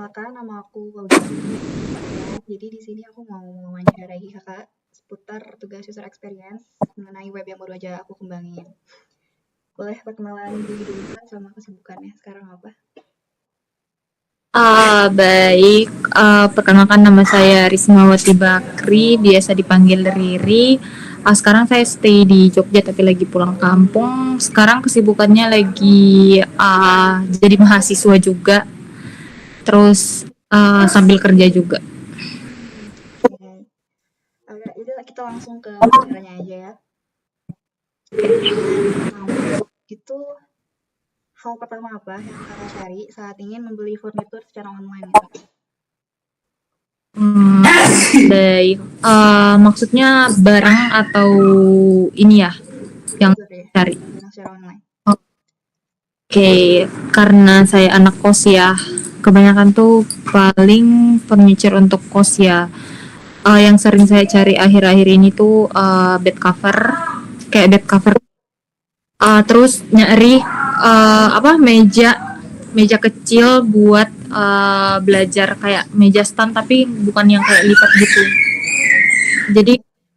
Perkenalkan, nama aku Laudiani. Ya, jadi di sini aku mau mewawancarai kakak seputar tugas user experience mengenai web yang baru aja aku kembangin. Boleh perkenalan diri dulu kan sama kesibukannya sekarang apa? Baik, perkenalkan nama saya Rismawati Bakri, biasa dipanggil Riri. Sekarang saya stay di Jogja tapi lagi pulang kampung. Sekarang kesibukannya lagi jadi mahasiswa juga, terus sambil kerja juga. Oke. Jadi kita langsung ke pembicaranya aja ya. Pertama, itu hal pertama apa yang kakak cari saat ingin membeli furnitur secara online gitu? Hmm, Baik, maksudnya barang atau ini ya yang Furnitur ya, cari? barang secara online. Oke, karena saya anak kos ya, kebanyakan tuh paling furniture untuk kos ya. Yang sering saya cari akhir-akhir ini tuh bed cover, kayak bed cover. Terus nyari apa meja meja kecil buat belajar kayak meja stand tapi bukan yang kayak lipat gitu. Jadi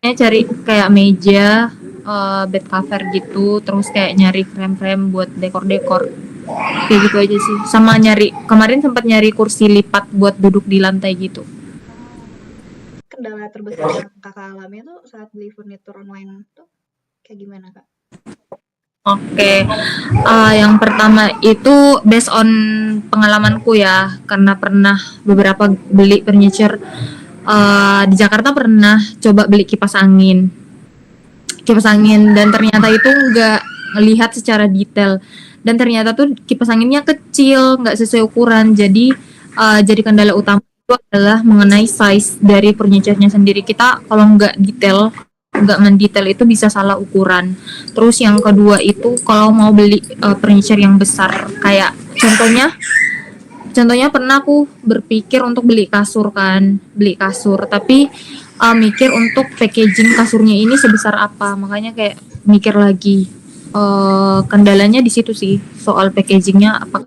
saya cari kayak meja bed cover gitu, terus kayak nyari frame-frame buat dekor-dekor kayak gitu aja sih, sama nyari kemarin sempat nyari kursi lipat buat duduk di lantai gitu. Kendala terbesar yang kakak alami tuh saat beli furnitur online tuh kayak gimana kak? Oke, yang pertama itu based on pengalamanku ya, karena pernah beberapa beli furniture di Jakarta, pernah coba beli kipas angin dan ternyata itu nggak ngelihat secara detail, dan ternyata tuh kipas anginnya kecil, nggak sesuai ukuran. Jadi kendala utama itu adalah mengenai size dari furniture-nya sendiri. Kita kalau nggak mendetail itu bisa salah ukuran. Terus yang kedua itu kalau mau beli furniture yang besar, kayak contohnya pernah aku berpikir untuk beli kasur, tapi mikir untuk packaging kasurnya ini sebesar apa, makanya kayak mikir lagi. Kendalanya di situ sih, soal packagingnya apa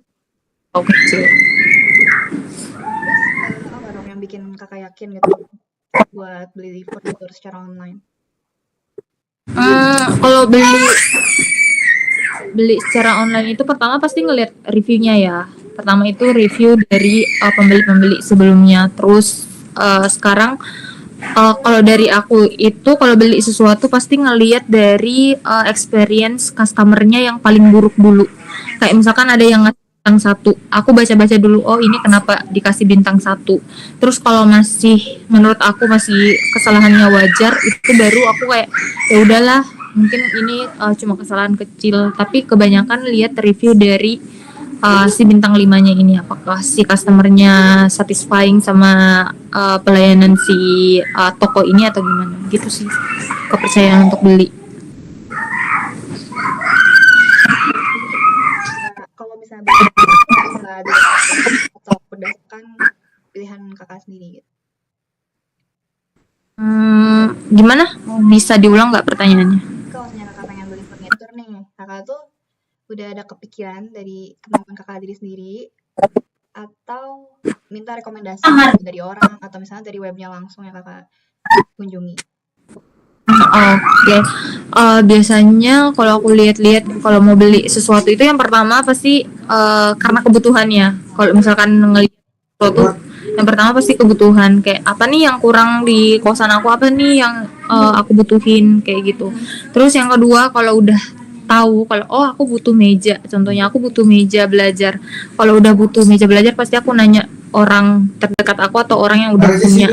kecil. Terus apa dong yang bikin kakak yakin gitu buat beli furnitur secara online? Kalau beli secara online itu pertama pasti ngeliat reviewnya ya. Pertama itu review dari pembeli-pembeli sebelumnya. Terus sekarang kalau dari aku itu kalau beli sesuatu pasti ngeliat dari experience customernya yang paling buruk dulu. Kayak misalkan ada yang ngasih bintang satu, aku baca-baca dulu, oh ini kenapa dikasih bintang satu. Terus kalau masih menurut aku masih kesalahannya wajar, itu baru aku kayak ya udahlah, mungkin ini cuma kesalahan kecil. Tapi kebanyakan lihat review dari si bintang 5-nya ini, apakah si customernya satisfying sama pelayanan si toko ini atau gimana gitu sih, kepercayaan untuk beli. Kalau misalnya beli bisa direkomendasikan atau berdasarkan pilihan kakak sendiri gitu. Gimana, bisa diulang nggak pertanyaannya? Kalau misalnya kakak pengen beli furnitur nih, kakak tuh udah ada kepikiran dari kemampuan kakak diri sendiri atau minta rekomendasi gitu dari orang atau misalnya dari webnya langsung yang kakak kunjungi. Oke, biasanya kalau aku lihat-lihat kalau mau beli sesuatu itu yang pertama pasti karena kebutuhannya. Kalau misalkan ngelihat sesuatu, yang pertama pasti kebutuhan. Kayak apa nih yang kurang di kosan aku, apa nih yang aku butuhin kayak gitu. Terus yang kedua, kalau udah tahu kalau oh aku butuh meja, contohnya aku butuh meja belajar. Kalau udah butuh meja belajar pasti aku nanya orang terdekat aku atau orang yang udah punya,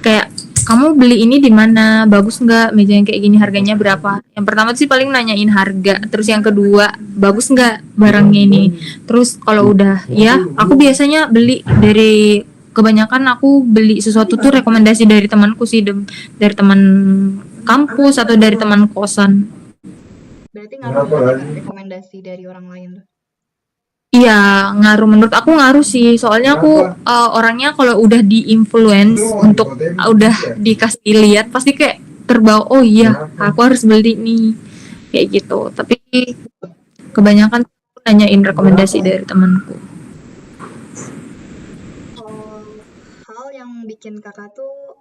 kayak kamu beli ini di mana, bagus nggak meja yang kayak gini, harganya berapa. Yang pertama sih paling nanyain harga, terus yang kedua bagus nggak barangnya ini. Terus kalau udah ya, aku biasanya beli dari, kebanyakan aku beli sesuatu tuh rekomendasi dari temanku sih, dari teman kampus atau dari teman kosan. Berarti ngaruh banget kan rekomendasi dari orang lain tuh. Iya, ngaruh, menurut aku ngaruh sih. Soalnya aku orangnya kalau udah di-influence untuk udah dikasih lihat pasti kayak terbawa, oh iya, aku harus beli nih. Kayak gitu. Tapi kebanyakan aku nanyain rekomendasi dari temanku. bikin kakak tuh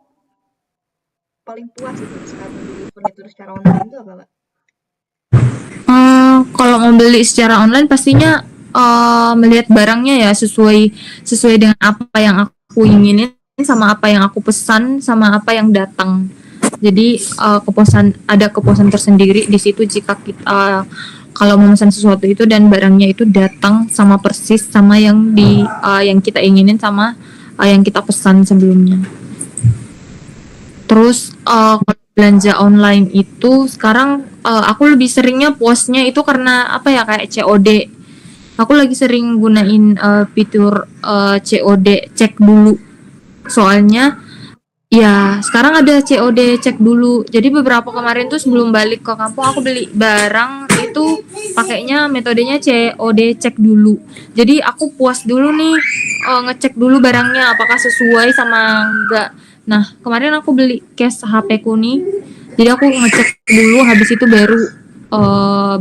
paling puas gitu saat membeli furnitur secara online itu apa, Kak? Kalau mau beli secara online pastinya melihat barangnya ya sesuai sesuai dengan apa yang aku inginin sama apa yang aku pesan sama apa yang datang. Jadi kepuasan tersendiri di situ jika kita kalau memesan sesuatu itu dan barangnya itu datang sama persis sama yang kita inginin sama yang kita pesan sebelumnya. Terus kalau belanja online itu sekarang aku lebih seringnya puasnya itu karena apa ya kayak COD. Aku lagi sering gunain fitur COD cek dulu. Soalnya ya sekarang ada COD cek dulu. Jadi beberapa kemarin tuh sebelum balik ke kampung aku beli barang itu pakainya metodenya COD cek dulu. Jadi aku puas dulu nih ngecek dulu barangnya apakah sesuai sama enggak. Nah, kemarin aku beli case HP ku nih. Jadi aku ngecek dulu habis itu baru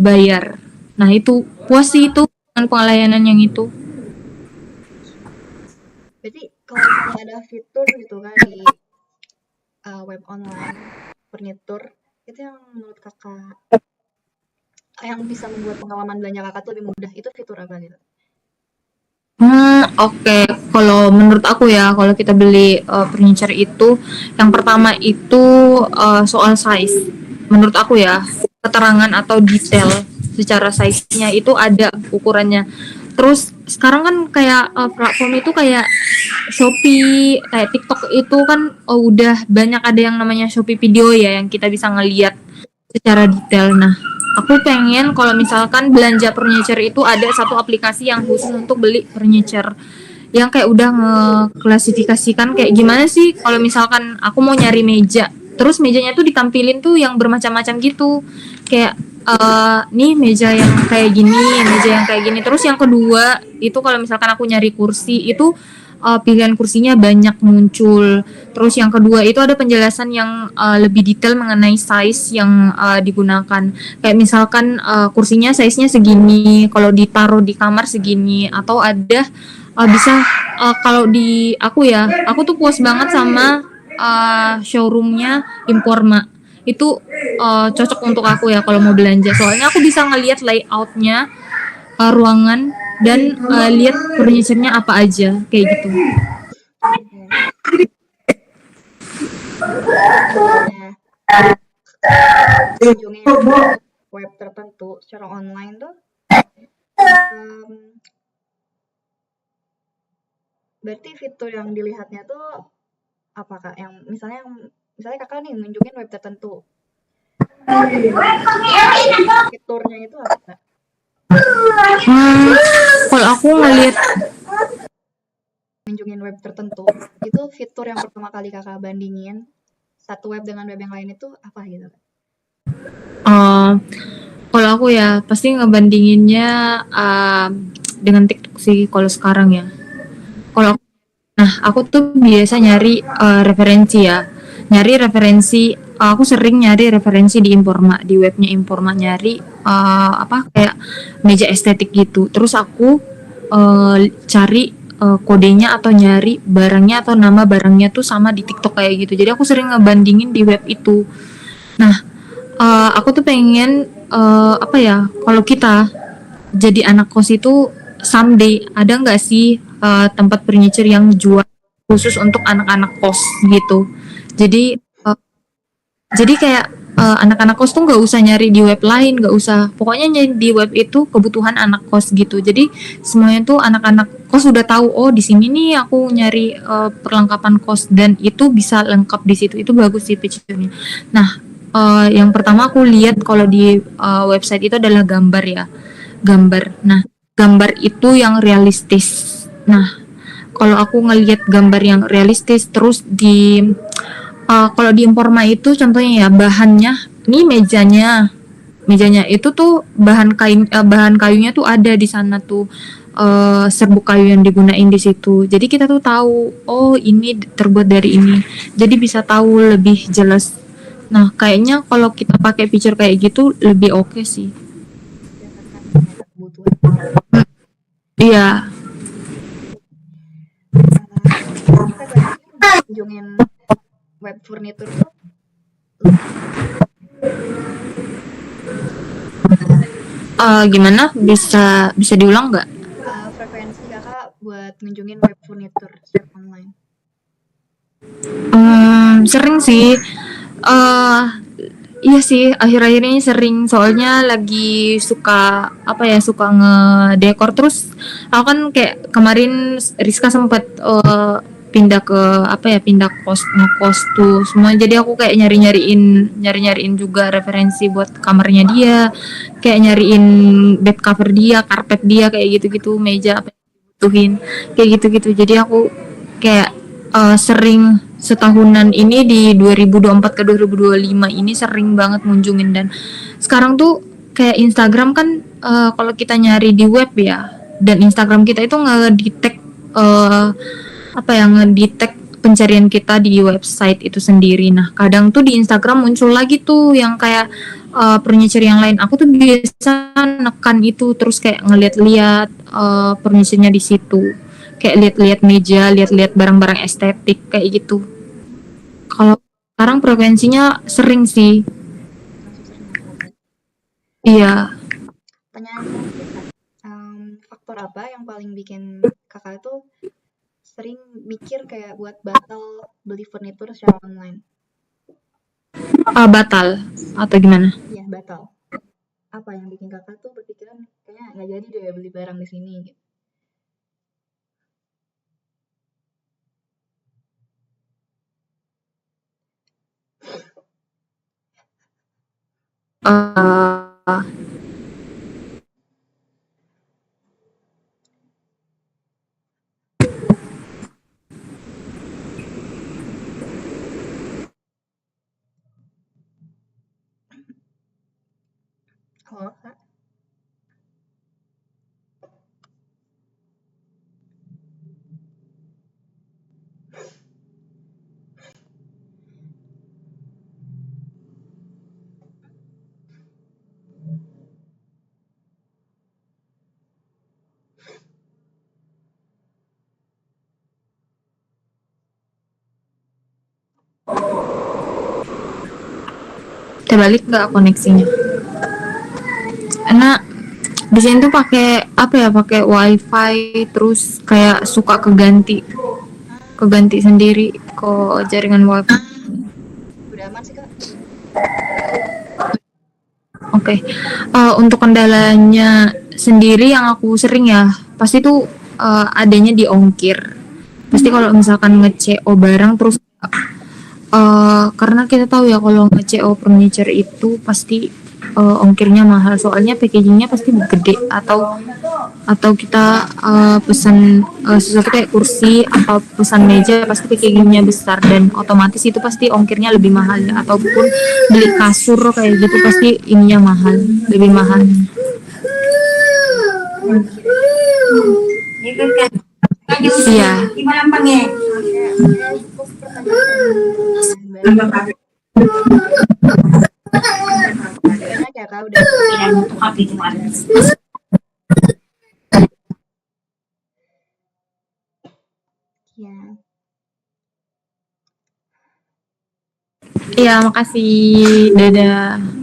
bayar. Nah, itu puas sih itu dengan pelayanan yang itu. Berarti kalau misalnya ada fitur gitu kan di web online furnitur itu yang menurut kakak yang bisa membuat pengalaman belanja kakak tuh lebih mudah itu fitur apa gitu? Oke. Kalau menurut aku ya, kalau kita beli furniture itu, yang pertama itu soal size. Menurut aku ya, keterangan atau detail secara size-nya itu ada ukurannya. Terus sekarang kan kayak platform itu kayak Shopee, kayak TikTok itu kan udah banyak ada yang namanya Shopee Video ya, yang kita bisa ngeliat secara detail. Nah, aku pengen kalau misalkan belanja furniture itu ada satu aplikasi yang khusus untuk beli furniture yang kayak udah ngeklasifikasikan kayak gimana sih kalau misalkan aku mau nyari meja terus mejanya tuh ditampilin tuh yang bermacam-macam gitu kayak nih meja yang kayak gini meja yang kayak gini terus yang kedua itu kalau misalkan aku nyari kursi itu pilihan kursinya banyak muncul. Terus yang kedua itu ada penjelasan yang lebih detail mengenai size yang digunakan. Kayak misalkan kursinya size-nya segini, kalau ditaruh di kamar segini, atau ada bisa kalau di aku ya, aku tuh puas banget sama showroomnya Informa. Itu cocok untuk aku ya kalau mau belanja. Soalnya aku bisa ngelihat layoutnya ruangan dan lihat furniture-nya apa aja kayak gitu. Misalnya kunjungi web tertentu secara online tuh berarti fitur yang dilihatnya tuh apa kak? Yang misalnya kakak nih ngunjungin web tertentu, fiturnya itu apa kak? Kalau aku ngelihat Ngunjungin web tertentu, itu fitur yang pertama kali kakak bandingin satu web dengan web yang lain itu apa gitu kak? kalau aku ya pasti ngebandinginnya dengan TikTok sih kalau sekarang ya. Kalau nah aku tuh biasa nyari referensi ya. Nyari referensi aku sering nyari referensi di Informa, di webnya Informa nyari apa kayak meja estetik gitu. Terus aku cari kodenya atau nyari barangnya atau nama barangnya tuh sama di TikTok kayak gitu. Jadi aku sering ngebandingin di web itu. Nah, aku tuh pengen apa ya? Kalau kita jadi anak kos itu someday ada nggak sih tempat furniture yang jual khusus untuk anak-anak kos gitu. Jadi jadi kayak anak-anak kos tuh nggak usah nyari di web lain, nggak usah. Pokoknya nyari di web itu kebutuhan anak kos gitu. Jadi semuanya tuh anak-anak kos udah tahu. Oh di sini nih aku nyari perlengkapan kos dan itu bisa lengkap di situ. Itu bagus sih fiturnya. Nah yang pertama aku lihat kalau di website itu adalah gambar ya, gambar. Nah gambar itu yang realistis. Nah kalau aku ngelihat gambar yang realistis terus di kalau di Informa itu contohnya ya bahannya ini mejanya itu tuh bahan kayunya tuh ada di sana tuh serbuk kayu yang digunain di situ jadi kita tuh tahu oh ini terbuat dari ini jadi bisa tahu lebih jelas. Nah kayaknya kalau kita pakai feature kayak gitu lebih oke sih. Berdasarkan kebutuhan. Iya. Kita tadi kunjungi ngunjungin web furniture tuh Gimana? Bisa diulang nggak? frekuensi kakak buat ngunjungin web furniture secara online? Sering sih. eh Iya sih, akhir-akhir ini sering soalnya lagi suka ngedekor terus. Aku kan kayak kemarin Rizka sempat pindah ke pindah kos ngekos tuh semua. Jadi aku kayak nyari-nyariin juga referensi buat kamarnya dia, kayak nyariin bed cover dia, karpet dia kayak gitu-gitu, meja apa yang dibutuhin kayak gitu-gitu. Jadi aku kayak sering setahunan ini di 2024 ke 2025 ini sering banget ngunjungin. Dan sekarang tuh kayak Instagram kan kalau kita nyari di web ya, dan Instagram kita itu ngedetect ngedetect pencarian kita di website itu sendiri. Nah kadang tuh di Instagram muncul lagi tuh yang kayak furniture yang lain. Aku tuh biasa nekan itu terus kayak ngeliat-liat furniture-nya di situ, kayak lihat-lihat meja, lihat-lihat barang-barang estetik kayak gitu. Kalau sekarang frekuensinya sering sih. Langsung sering upload. Iya. Pertanyaan terakhir kak, faktor apa yang paling bikin kakak tuh sering mikir kayak buat batal beli furniture secara online? Batal atau gimana? Iya batal. Apa yang bikin kakak tuh berpikiran kayaknya nggak jadi deh beli barang di sini gitu? Eh Halo kak? Terbalik nggak koneksinya? Karena di sini tuh pakai pakai wifi terus kayak suka keganti sendiri ke jaringan wifi. Udah aman sih kak? Oke. Untuk kendalanya sendiri yang aku sering ya, pasti tuh adanya di ongkir. Pasti kalau misalkan nge-CO barang terus karena kita tahu ya kalau nge-CO furniture itu pasti ongkirnya mahal. Soalnya packagingnya pasti gede, atau kita pesan sesuatu kayak kursi atau pesan meja pasti packagingnya besar, dan otomatis itu pasti ongkirnya lebih mahal ya. Ataupun beli kasur kayak gitu pasti ininya mahal, lebih mahal. Iya. Oke, oke, cukup pertanyaan dari aku. Makasih banyak ya kak udah sharing. Ya. Iya, makasih. Dadah.